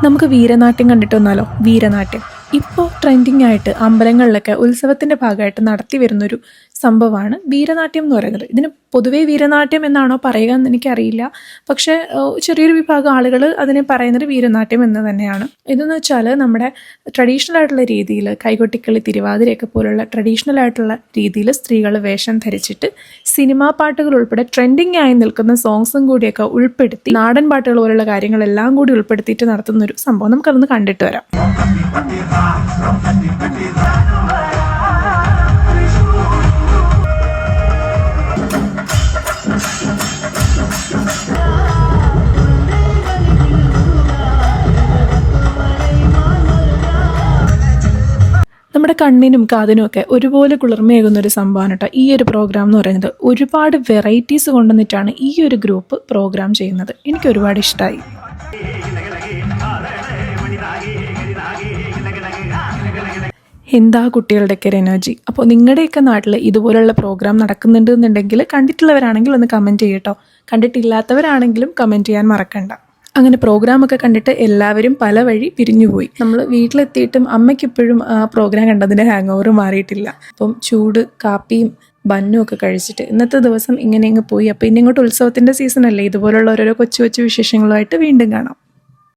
നമുക്ക് വീരനാട്യം കണ്ടിട്ട് വന്നാലോ? വീരനാട്യം ഇപ്പോൾ ട്രെൻഡിങ് ആയിട്ട് അമ്പലങ്ങളിലൊക്കെ ഉത്സവത്തിൻ്റെ ഭാഗമായിട്ട് നടത്തി വരുന്നൊരു സംഭവമാണ് വീരനാട്യം എന്ന് പറയുന്നത്. ഇതിന് പൊതുവേ വീരനാട്യം എന്നാണോ പറയുക എന്ന് എനിക്കറിയില്ല. പക്ഷേ ചെറിയൊരു വിഭാഗം ആളുകൾ അതിനെ പറയുന്നത് വീരനാട്യം എന്ന് തന്നെയാണ്. ഇതെന്ന് വെച്ചാൽ നമ്മുടെ ട്രഡീഷണൽ ആയിട്ടുള്ള രീതിയിൽ കൈകൊട്ടിക്കളി, തിരുവാതിരയൊക്കെ പോലുള്ള ട്രഡീഷണൽ ആയിട്ടുള്ള രീതിയിൽ സ്ത്രീകൾ വേഷം ധരിച്ചിട്ട് സിനിമാ പാട്ടുകൾ ഉൾപ്പെടെ ട്രെൻഡിങ് ആയി നിൽക്കുന്ന സോങ്സും കൂടിയൊക്കെ ഉൾപ്പെടുത്തി നാടൻ പാട്ടുകൾ പോലുള്ള കാര്യങ്ങളെല്ലാം കൂടി ഉൾപ്പെടുത്തിയിട്ട് നടത്തുന്നൊരു സംഭവം. നമുക്കതൊന്ന് കണ്ടിട്ട് വരാം. നമ്മുടെ കണ്ണിനും കാതിനും ഒക്കെ ഒരുപോലെ കുളിർമയേകുന്ന ഒരു സംഭവമാണ് കേട്ടോ ഈ ഒരു പ്രോഗ്രാം എന്ന് പറയുന്നത്. ഒരുപാട് വെറൈറ്റീസ് കൊണ്ടുവന്നിട്ടാണ് ഈ ഒരു ഗ്രൂപ്പ് പ്രോഗ്രാം ചെയ്യുന്നത്. എനിക്ക് ഒരുപാട് ഇഷ്ടമായി. എന്താ കുട്ടികളുടെയൊക്കെ ഒരു എനർജി. അപ്പോൾ നിങ്ങളുടെയൊക്കെ നാട്ടിൽ ഇതുപോലുള്ള പ്രോഗ്രാം നടക്കുന്നുണ്ട് എന്നുണ്ടെങ്കിൽ കണ്ടിട്ടുള്ളവരാണെങ്കിൽ ഒന്ന് കമൻറ്റ് ചെയ്യട്ടോ. കണ്ടിട്ടില്ലാത്തവരാണെങ്കിലും കമൻറ്റ് ചെയ്യാൻ മറക്കണ്ട. അങ്ങനെ പ്രോഗ്രാമൊക്കെ കണ്ടിട്ട് എല്ലാവരും പല വഴി പിരിഞ്ഞുപോയി. നമ്മൾ വീട്ടിലെത്തിയിട്ടും അമ്മയ്ക്കിപ്പോഴും ആ പ്രോഗ്രാം കണ്ടതിൻ്റെ ഹാങ് ഓവർ മാറിയിട്ടില്ല. അപ്പം ചൂട് കാപ്പിയും ബന്നും ഒക്കെ കഴിച്ചിട്ട് ഇന്നത്തെ ദിവസം ഇങ്ങനെ അങ്ങ് പോയി. അപ്പോൾ ഇനി ഇങ്ങോട്ട് ഉത്സവത്തിൻ്റെ സീസണല്ലേ. ഇതുപോലുള്ള ഓരോരോ കൊച്ചു കൊച്ചു വിശേഷങ്ങളുമായിട്ട് വീണ്ടും കാണാം.